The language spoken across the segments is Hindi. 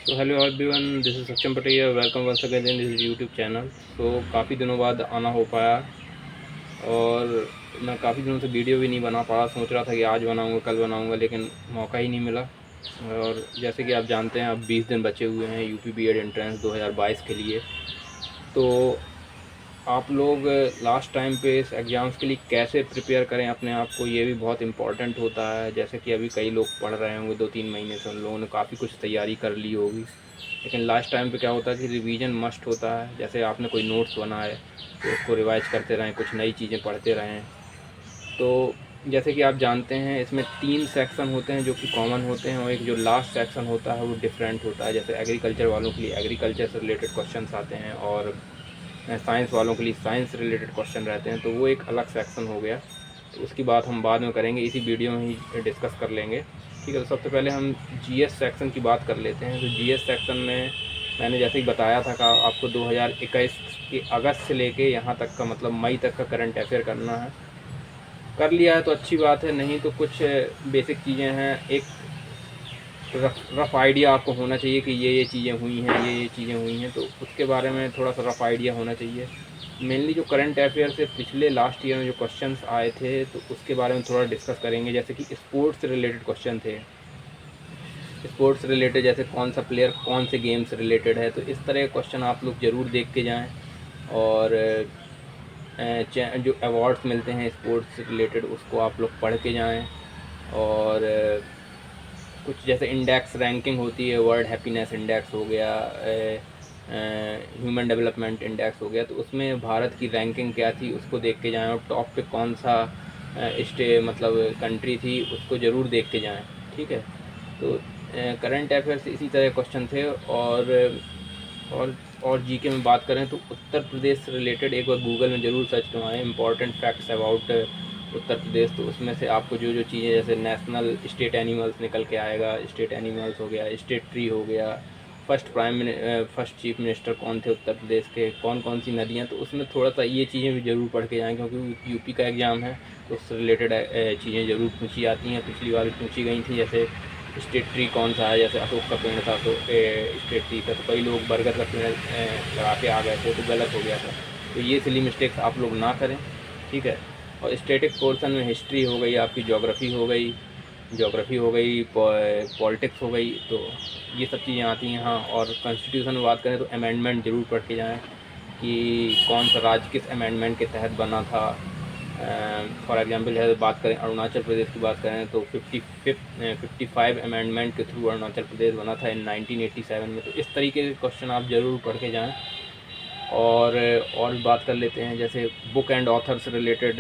तो hello everyone, this is Saksham Patel. Welcome once again in this YouTube channel. तो काफ़ी दिनों बाद आना हो पाया और मैं काफ़ी दिनों से वीडियो भी नहीं बना पाया। सोच रहा था कि आज बनाऊंगा, कल बनाऊंगा, लेकिन मौका ही नहीं मिला। और जैसे कि आप जानते हैं, अब 20 दिन बचे हुए हैं यूपी बीएड एंट्रेंस 2022 के लिए। तो आप लोग लास्ट टाइम पे इस एग्ज़ाम्स के लिए कैसे प्रिपेयर करें अपने आप को, ये भी बहुत इम्पॉर्टेंट होता है। जैसे कि अभी कई लोग पढ़ रहे होंगे 2-3 महीने से, उन लोगों ने काफ़ी कुछ तैयारी कर ली होगी, लेकिन लास्ट टाइम पे क्या होता है कि रिवीजन मस्ट होता है। जैसे आपने कोई नोट्स बनाए तो उसको रिवाइज करते रहें, कुछ नई चीज़ें पढ़ते रहें। तो जैसे कि आप जानते हैं, इसमें 3 सेक्शन होते हैं जो कि कॉमन होते हैं, और एक जो लास्ट सेक्शन होता है वो डिफरेंट होता है। जैसे एग्रीकल्चर वालों के लिए एग्रीकल्चर से रिलेटेड क्वेश्चंस आते हैं, और साइंस वालों के लिए साइंस से रिलेटेड क्वेश्चन रहते हैं। तो वो एक अलग सेक्शन हो गया। तो उसकी बात हम बाद में करेंगे, इसी वीडियो में ही डिस्कस कर लेंगे। ठीक है, तो सबसे पहले हम जीएस सेक्शन की बात कर लेते हैं। तो जीएस सेक्शन में मैंने जैसे ही बताया था कि आपको 2021 के अगस्त से लेके यहाँ तक का, मतलब मई तक का करंट अफेयर करना है। कर लिया है तो अच्छी बात है, नहीं तो कुछ बेसिक चीज़ें हैं। एक रफ़ आइडिया आपको होना चाहिए कि ये चीज़ें हुई हैं, ये चीज़ें हुई हैं, तो उसके बारे में थोड़ा सा रफ़ आइडिया होना चाहिए। मेनली जो करंट अफेयर से पिछले लास्ट ईयर में जो क्वेश्चंस आए थे, तो उसके बारे में थोड़ा डिस्कस करेंगे। जैसे कि स्पोर्ट्स से रिलेटेड क्वेश्चन थे, स्पोर्ट्स रिलेटेड, जैसे कौन सा प्लेयर कौन से गेम से रिलेटेड है। तो इस तरह के क्वेश्चन आप लोग ज़रूर देख के जाएँ। और जो अवार्ड्स मिलते हैं स्पोर्ट्स से रिलेटेड, उसको आप लोग पढ़ के जाएँ। और कुछ जैसे इंडेक्स रैंकिंग होती है, वर्ल्ड हैप्पीनेस इंडेक्स हो गया, ह्यूमन डेवलपमेंट इंडेक्स हो गया, तो उसमें भारत की रैंकिंग क्या थी उसको देख के जाएं। और टॉप पे कौन सा मतलब कंट्री थी, उसको ज़रूर देख के जाएं। ठीक है, तो करंट अफेयर से इसी तरह क्वेश्चन थे। और और जीके में बात करें तो उत्तर प्रदेश से रिलेटेड एक बार गूगल में ज़रूर सर्च करवाएं, important facts about Uttar Pradesh. तो उसमें से आपको जो जो चीज़ें, जैसे नेशनल स्टेट एनिमल्स निकल के आएगा, स्टेट एनिमल्स हो गया, स्टेट ट्री हो गया, फर्स्ट चीफ मिनिस्टर कौन थे उत्तर प्रदेश के, कौन कौन सी नदियाँ। तो उसमें थोड़ा सा ये चीज़ें भी ज़रूर पढ़ के जाएँ, क्योंकि यूपी का एग्ज़ाम है, तो उससे रिलेटेड चीज़ें ज़रूर पूछी आती हैं, पिछली बार भी पूछी गई थी। जैसे स्टेट ट्री कौन सा है, जैसे अशोक का पेड़ था तो स्टेट ट्री था, तो कई लोग बरगद का पेड़ लगा के आ गए थे, तो गलत हो गया था। तो ये सिली मिस्टेक्स आप लोग ना करें। ठीक है, और स्टैटिक पोर्शन में हिस्ट्री हो गई, आपकी जोग्राफ़ी हो गई, पॉलिटिक्स हो गई, तो ये सब चीज़ें आती हैं। हाँ, और कॉन्स्टिट्यूशन में बात करें तो अमेंडमेंट ज़रूर पढ़ के जाएँ कि कौन सा राज्य किस अमेंडमेंट के तहत बना था। फॉर एग्जांपल जैसे बात करें अरुणाचल प्रदेश की बात करें तो 55 अमेंडमेंट के थ्रू अरुणाचल प्रदेश बना था इन 1987 में। तो इस तरीके के क्वेश्चन आप ज़रूर पढ़ के जाएँ। और भी बात कर लेते हैं, जैसे बुक एंड ऑथर से रिलेटेड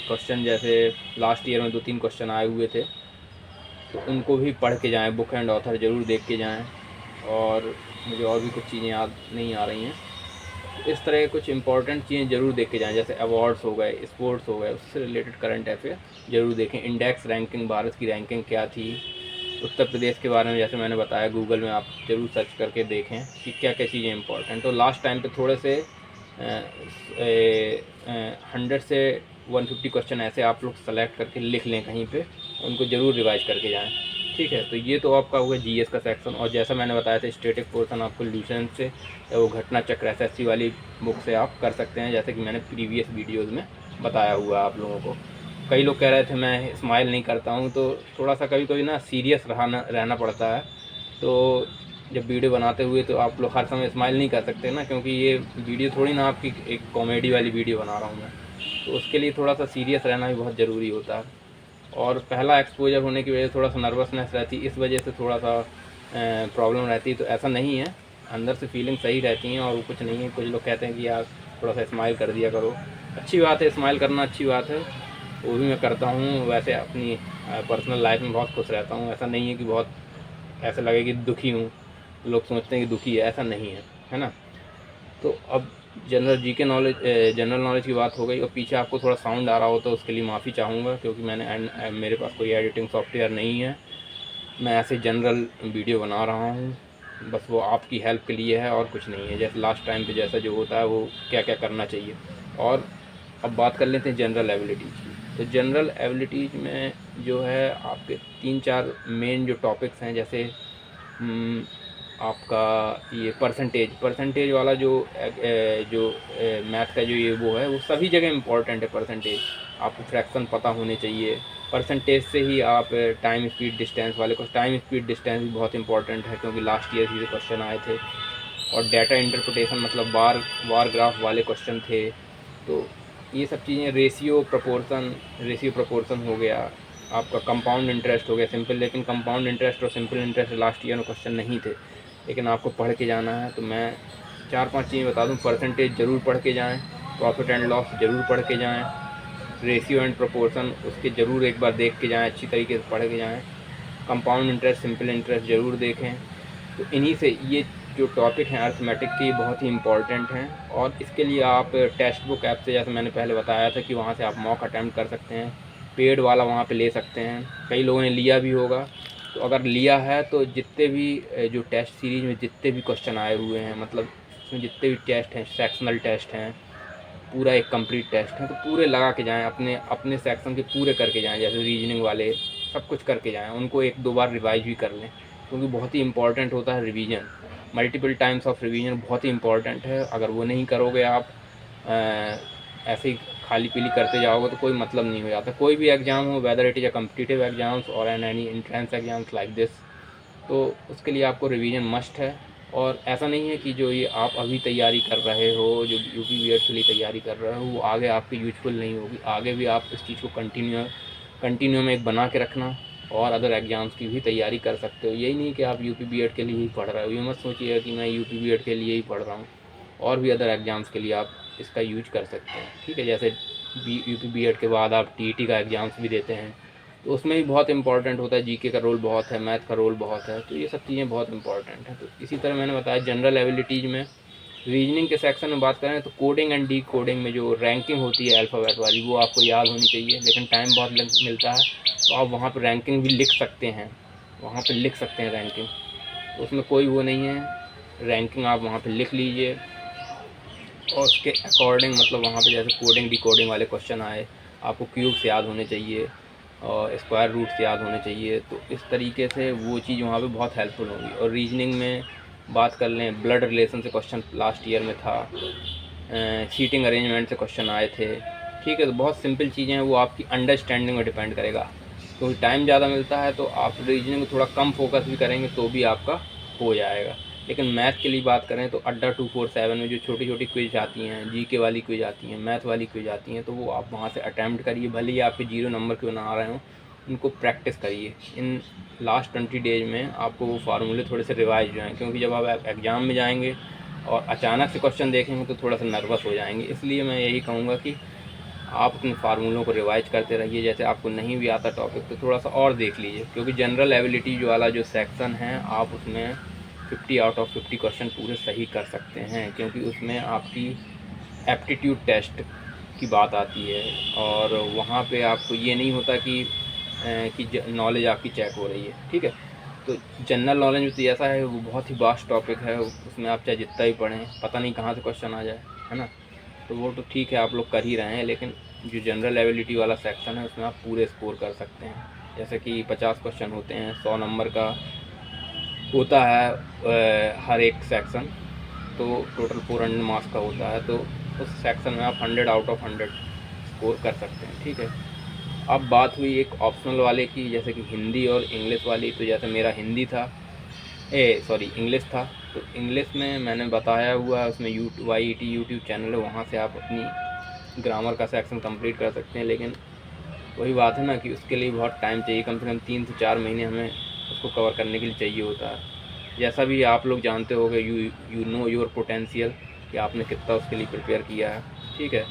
क्वेश्चन, जैसे लास्ट ईयर में 2-3 क्वेश्चन आए हुए थे, तो उनको भी पढ़ के जाएँ, बुक एंड ऑथर ज़रूर देख के जाएँ। और मुझे और भी कुछ चीज़ें याद नहीं आ रही हैं। इस तरह के कुछ इंपॉर्टेंट चीज़ें ज़रूर देख के जाएँ, जैसे अवार्ड्स हो गए, स्पोर्ट्स हो गए, उससे रिलेटेड करंट अफेयर ज़रूर देखें। इंडेक्स रैंकिंग, भारत की रैंकिंग क्या थी। उत्तर प्रदेश के बारे में जैसे मैंने बताया, गूगल में आप ज़रूर सर्च करके देखें कि क्या क्या चीज़ें इंपॉर्टेंट। तो लास्ट टाइम पे थोड़े से 100 से 150 क्वेश्चन ऐसे आप लोग सेलेक्ट करके लिख लें कहीं पे, उनको ज़रूर रिवाइज करके जाएँ। ठीक है, तो ये तो आपका हुआ जीएस का सेक्शन। और जैसा मैंने बताया था, स्टैटिक पोर्शन आपको ल्यूसेंट से या वो घटना चक्र एसएससी वाली बुक से आप कर सकते हैं, जैसे कि मैंने प्रीवियस वीडियोज़ में बताया हुआ आप लोगों को। कई लोग कह रहे थे मैं स्माइल नहीं करता हूँ, तो थोड़ा सा कभी कभी ना सीरियस रहना पड़ता है। तो जब वीडियो बनाते हुए तो आप लोग हर समय स्माइल नहीं कर सकते ना, क्योंकि ये वीडियो थोड़ी ना आपकी एक कॉमेडी वाली वीडियो बना रहा हूँ मैं। तो उसके लिए थोड़ा सा सीरियस रहना भी बहुत ज़रूरी होता है। और पहला एक्सपोजर होने की वजह से थोड़ा सा नर्वसनेस रहती है, इस वजह से थोड़ा सा प्रॉब्लम रहती है। तो ऐसा नहीं है, अंदर से फीलिंग सही रहती हैं, और वो कुछ नहीं है। कुछ लोग कहते हैं कि यार थोड़ा सा स्माइल कर दिया करो, अच्छी बात है, स्माइल करना अच्छी बात है, वो भी मैं करता हूँ। वैसे अपनी पर्सनल लाइफ में बहुत खुश रहता हूँ। ऐसा नहीं है कि बहुत ऐसा लगे कि दुखी हूँ, लोग सोचते हैं कि दुखी है, ऐसा नहीं है ना। तो अब जनरल नॉलेज की बात हो गई, और पीछे आपको थोड़ा साउंड आ रहा हो तो उसके लिए माफ़ी चाहूँगा, क्योंकि मेरे पास कोई एडिटिंग सॉफ्टवेयर नहीं है। मैं ऐसे जनरल वीडियो बना रहा हूँ, बस वो आपकी हेल्प के लिए है और कुछ नहीं है। जैसे लास्ट टाइम पे जैसा जो होता है, वो क्या क्या करना चाहिए। और अब बात कर लेते हैं जनरल एबिलिटीज़ की। तो जनरल एबिलिटीज़ में जो है आपके 3-4 मेन जो टॉपिक्स हैं, जैसे आपका ये परसेंटेज वाला जो मैथ का जो ये वो है, वो सभी जगह इम्पॉर्टेंट है परसेंटेज। आपको फ्रैक्शन पता होने चाहिए। परसेंटेज से ही आप टाइम स्पीड डिस्टेंस वाले को, टाइम स्पीड डिस्टेंस भी बहुत इंपॉर्टेंट है क्योंकि लास्ट ईयर ही क्वेश्चन आए थे। और डाटा इंटरप्रिटेशन मतलब बार ग्राफ वाले क्वेश्चन थे। तो ये सब चीज़ें, रेशियो प्रोपोर्शन हो गया, आपका कंपाउंड इंटरेस्ट हो गया सिंपल। लेकिन कंपाउंड इंटरेस्ट और सिंपल इंटरेस्ट लास्ट ईयर में क्वेश्चन नहीं थे, लेकिन आपको पढ़ के जाना है। तो मैं 4-5 चीज़ें बता दूं। परसेंटेज ज़रूर पढ़ के जाएं, प्रॉफिट एंड लॉस ज़रूर पढ़ के जाएं, रेशियो एंड प्रोपोर्शन उसके ज़रूर एक बार देख के जाएं, अच्छी तरीके से पढ़ के जाएं। कंपाउंड इंटरेस्ट, सिंपल इंटरेस्ट ज़रूर देखें। तो इन्हीं से ये जो टॉपिक हैं अर्थमेटिक के, बहुत ही इंपॉर्टेंट हैं। और इसके लिए आप टेक्स्ट बुक ऐप से, जैसे मैंने पहले बताया था कि वहाँ से आप मॉक अटैम्प्ट कर सकते हैं, पेड वाला वहाँ पे ले सकते हैं। कई लोगों ने लिया भी होगा। तो अगर लिया है तो जितने भी जो टेस्ट सीरीज़ में जितने भी क्वेश्चन आए हुए हैं, मतलब उसमें जितने भी टेस्ट हैं, सेक्शनल टेस्ट हैं, पूरा एक कंप्लीट टेस्ट है, तो पूरे लगा के जाएँ, अपने सेक्शन के पूरे करके जाएँ। जैसे रीजनिंग वाले सब कुछ करके जाएँ, उनको 1-2 बार रिवाइज भी कर लें, क्योंकि बहुत ही इंपॉर्टेंट होता है revision. Multiple times of revision बहुत ही इंपॉर्टेंट है। अगर वो नहीं करोगे आप, ऐसे ही खाली पीली करते जाओगे तो कोई मतलब नहीं हो जाता। कोई भी एग्ज़ाम हो, whether it is a competitive exams और any entrance exams like this, तो उसके लिए आपको रिवीजन मस्ट है। और ऐसा नहीं है कि जो ये आप अभी तैयारी कर रहे हो, जो यूपी बीएड के लिए तैयारी कर रहे हो, वो आगे आपकी यूजफुल नहीं होगी। आगे भी आप इस चीज़ को कंटिन्यू में एक बना के रखना, और अदर एग्ज़ाम्स की भी तैयारी कर सकते हो। यही नहीं कि आप यूपी बीएड के लिए ही पढ़ रहे हो। ये मत सोचिए कि मैं यूपी बीएड के लिए ही पढ़ रहा हूँ, और भी अदर एग्ज़ाम्स के लिए आप इसका यूज कर सकते हैं। ठीक है, जैसे यूपी बीएड के बाद आप टीईटी का एग्ज़ाम्स भी देते हैं, तो उसमें भी बहुत इंपॉर्टेंट होता है। जीके का रोल बहुत है, मैथ का रोल बहुत है, तो ये सब चीज़ें बहुत इंपॉर्टेंट हैं। तो इसी तरह मैंने बताया जनरल एबिलिटीज़ में, रीजनिंग के सेक्शन में बात करें तो कोडिंग एंड डी कोडिंग में जो रैंकिंग होती है अल्फ़ाबेट वाली, वो आपको याद होनी चाहिए। लेकिन टाइम बहुत मिलता है, तो आप वहाँ पर रैंकिंग भी लिख सकते हैं, वहाँ पर लिख सकते हैं रैंकिंग। तो उसमें कोई वो नहीं है, रैंकिंग आप वहाँ पर लिख लीजिए। और उसके अकॉर्डिंग, मतलब वहाँ पे जैसे कोडिंग डी कोडिंग वाले क्वेश्चन आए, आपको क्यूब्स याद होने चाहिए और स्क्वायर रूट्स याद होने चाहिए। तो इस तरीके से वो चीज़ वहाँ पे बहुत हेल्पफुल होगी। और रीजनिंग में बात कर लें, ब्लड रिलेशन से क्वेश्चन लास्ट ईयर में था, सीटिंग अरेंजमेंट से क्वेश्चन आए थे। ठीक है, तो बहुत सिंपल चीज़ें हैं, वो आपकी अंडरस्टैंडिंग में डिपेंड करेगा। क्योंकि टाइम ज़्यादा मिलता है, तो आप रीजनिंग में थोड़ा कम फोकस भी करेंगे तो भी आपका हो जाएगा। लेकिन मैथ के लिए बात करें तो अड्डा 247 में जो छोटी छोटी क्विज आती हैं, जीके वाली क्विज आती हैं, मैथ वाली क्विज आती हैं, तो वो आप वहाँ से अटैम्प्ट करिए। भले ही आपके 0 नंबर क्यों ना आ रहे हों, उनको प्रैक्टिस करिए। इन लास्ट 20 डेज में आपको वो फार्मूले थोड़े से रिवाइज जो हैं, क्योंकि जब आप एग्ज़ाम में जाएंगे और अचानक से क्वेश्चन देखेंगे तो थोड़ा सा नर्वस हो जाएंगे। इसलिए मैं यही कहूँगा कि आप अपने फार्मूलों को रिवाइज करते रहिए। जैसे आपको नहीं भी आता टॉपिक तो थोड़ा सा और देख लीजिए, क्योंकि जनरल एबिलिटी जो वाला जो सेक्शन है, आप उसमें 50 आउट ऑफ 50 क्वेश्चन पूरे सही कर सकते हैं, क्योंकि उसमें आपकी एप्टीट्यूड टेस्ट की बात आती है। और वहाँ पे आपको ये नहीं होता कि नॉलेज आपकी चेक हो रही है। ठीक है, तो जनरल नॉलेज में तो ऐसा है, वो बहुत ही वास्ट टॉपिक है, उसमें आप चाहे जितना ही पढ़ें पता नहीं कहाँ से क्वेश्चन आ जाए, है ना। तो वो तो ठीक है, आप लोग कर ही रहे हैं, लेकिन जो जनरल एबिलिटी वाला सेक्शन है उसमें आप पूरे स्कोर कर सकते हैं। जैसे कि 50 क्वेश्चन होते हैं, 100 नंबर का होता है हर एक सेक्शन, तो टोटल 400 मार्क्स का होता है। तो उस सेक्शन में आप 100 आउट ऑफ 100 स्कोर कर सकते हैं। ठीक है, अब बात हुई एक ऑप्शनल वाले की, जैसे कि हिंदी और इंग्लिश वाली। तो जैसे मेरा हिंदी था, इंग्लिश था, तो इंग्लिश में मैंने बताया हुआ है उसमें YET यूट्यूब चैनल है, वहाँ से आप अपनी ग्रामर का सेक्शन कंप्लीट कर सकते हैं। लेकिन वही बात है ना कि उसके लिए बहुत टाइम चाहिए, कम से कम 3 से 4 महीने हमें उसको कवर करने के लिए चाहिए होता है। जैसा भी आप लोग जानते होंगे, यू नो योर पोटेंशियल, कि आपने कितना उसके लिए प्रिपेयर किया है। ठीक है,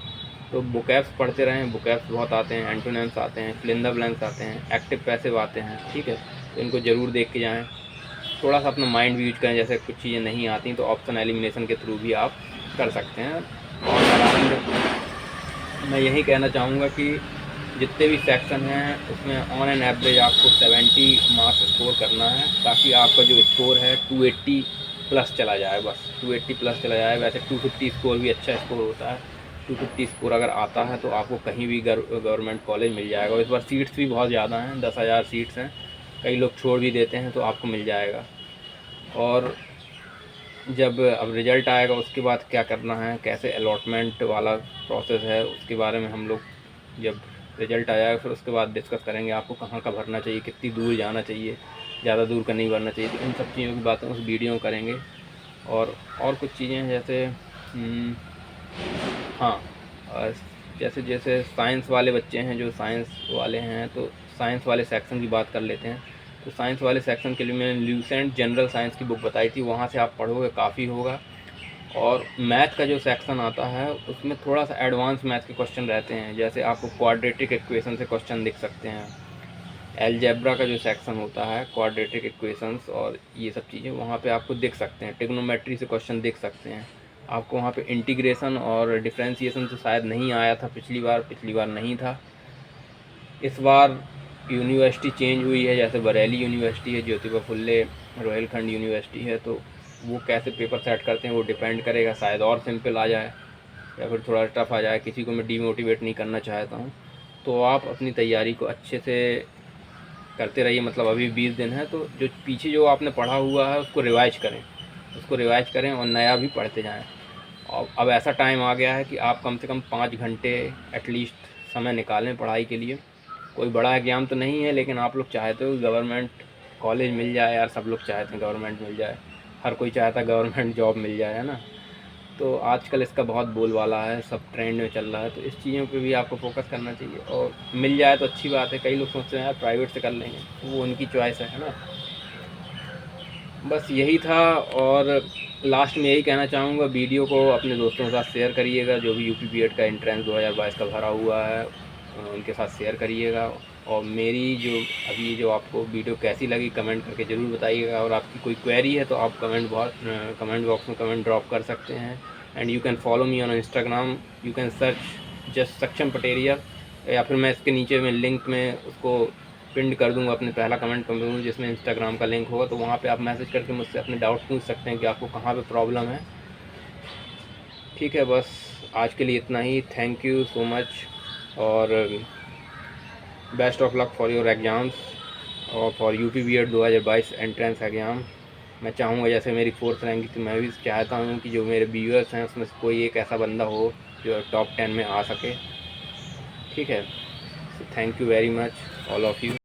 तो बुकैप्स पढ़ते रहें, बुकैप्स बहुत आते हैं, एंटोनिम्स आते हैं, फिल इन द ब्लैंक्स आते हैं, एक्टिव पैसिव आते हैं। ठीक है, तो इनको ज़रूर देख के जाएँ। थोड़ा सा अपना माइंड भी यूज करें, जैसे कुछ चीज़ें नहीं आती तो ऑप्शन एलिमिनेशन के थ्रू भी आप कर सकते हैं। और अराउंड मैं यही कहना चाहूँगा कि जितने भी सेक्शन हैं उसमें ऑन एन एवरेज आपको 70 मार्क्स स्कोर करना है, ताकि आपका जो स्कोर है 280 प्लस चला जाए। बस 280 प्लस चला जाए। वैसे 250 स्कोर भी अच्छा स्कोर होता है। 250 स्कोर अगर आता है तो आपको कहीं भी गवर्नमेंट कॉलेज मिल जाएगा। इस बार सीट्स भी बहुत ज़्यादा हैं, 10,000 सीट्स हैं, कई लोग छोड़ भी देते हैं, तो आपको मिल जाएगा। और जब अब रिज़ल्ट आएगा उसके बाद क्या करना है, कैसे अलॉटमेंट वाला प्रोसेस है, उसके बारे में हम लोग जब रिज़ल्ट आ जाएगा फिर उसके बाद डिस्कस करेंगे। आपको कहाँ का भरना चाहिए, कितनी दूर जाना चाहिए, ज़्यादा दूर का नहीं भरना चाहिए, तो इन सब चीज़ों की बातें उस वीडियो में करेंगे। और कुछ चीज़ें जैसे हाँ, जैसे जैसे साइंस वाले बच्चे हैं, जो साइंस वाले हैं, तो साइंस वाले सेक्शन की बात कर लेते हैं। तो साइंस वाले सेक्शन के लिए मैंने ल्यूसेंट जनरल साइंस की बुक बताई थी, वहाँ से आप पढ़ोगे काफ़ी होगा। और मैथ का जो सेक्शन आता है उसमें थोड़ा सा एडवांस मैथ के क्वेश्चन रहते हैं, जैसे आपको क्वाड्रेटिक इक्वेशन से क्वेश्चन दिख सकते हैं। अलजेब्रा का जो सेक्शन होता है, क्वाड्रेटिक इक्वेशंस और ये सब चीज़ें वहाँ पे आपको दिख सकते हैं। ट्रिग्नोमेट्री से क्वेश्चन दिख सकते हैं आपको वहाँ पे। इंटीग्रेशन और डिफरेंशिएशन तो शायद नहीं आया था पिछली बार नहीं था। इस बार यूनिवर्सिटी चेंज हुई है, जैसे बरेली यूनिवर्सिटी है, ज्योतिबा फुल्ले रोहिलखंड यूनिवर्सिटी है, तो वो कैसे पेपर सेट करते हैं वो डिपेंड करेगा। शायद और सिंपल आ जाए या फिर थोड़ा टफ आ जाए। किसी को मैं डीमोटिवेट नहीं करना चाहता हूँ। तो आप अपनी तैयारी को अच्छे से करते रहिए। मतलब अभी 20 दिन है, तो जो पीछे जो आपने पढ़ा हुआ है उसको रिवाइज करें और नया भी पढ़ते जाएं। और अब ऐसा टाइम आ गया है कि आप कम से कम 5 घंटे एटलीस्ट समय निकालें पढ़ाई के लिए। कोई बड़ा एग्ज़ाम तो नहीं है, लेकिन आप लोग चाहते हो गवर्नमेंट कॉलेज मिल जाए यार, सब लोग चाहते हैं गवर्नमेंट मिल जाए, हर कोई चाहता है गवर्नमेंट जॉब मिल जाए, है ना। तो आजकल इसका बहुत बोलबाला है, सब ट्रेंड में चल रहा है, तो इस चीज़ों पे भी आपको फोकस करना चाहिए। और मिल जाए तो अच्छी बात है। कई लोग सोचते हैं यार प्राइवेट से कर लेंगे, वो उनकी चॉइस है ना। बस यही था। और लास्ट में यही कहना चाहूँगा, वीडियो को अपने दोस्तों के साथ शेयर करिएगा, जो भी यूपी बीएड का एंट्रेंस 2022 का भरा हुआ है उनके साथ शेयर करिएगा। और मेरी जो अभी जो आपको वीडियो कैसी लगी कमेंट करके ज़रूर बताइएगा। और आपकी कोई क्वेरी है तो आप कमेंट बॉक्स में कमेंट ड्रॉप कर सकते हैं। And you can follow me on Instagram, you can search just सक्षम पटेरिया, या फिर मैं इसके नीचे में लिंक में उसको पिंड कर दूंगा, अपने पहला कमेंट कर दूँगा जिसमें इंस्टाग्राम का लिंक होगा। तो वहाँ पे आप मैसेज करके मुझसे अपने डाउट पूछ सकते हैं कि आपको कहाँ पे प्रॉब्लम है। ठीक है, बस आज के लिए इतना ही। थैंक यू सो मच और best of luck for your exams और for UP BEd 2022 entrance exam. मैं चाहूँगा जैसे मेरी 4th रैंक थी, मैं भी चाहता हूँ कि जो मेरे व्यूअर्स हैं उसमें से कोई एक ऐसा बंदा हो जो टॉप 10 में आ सके। ठीक है, thank you very much all of you.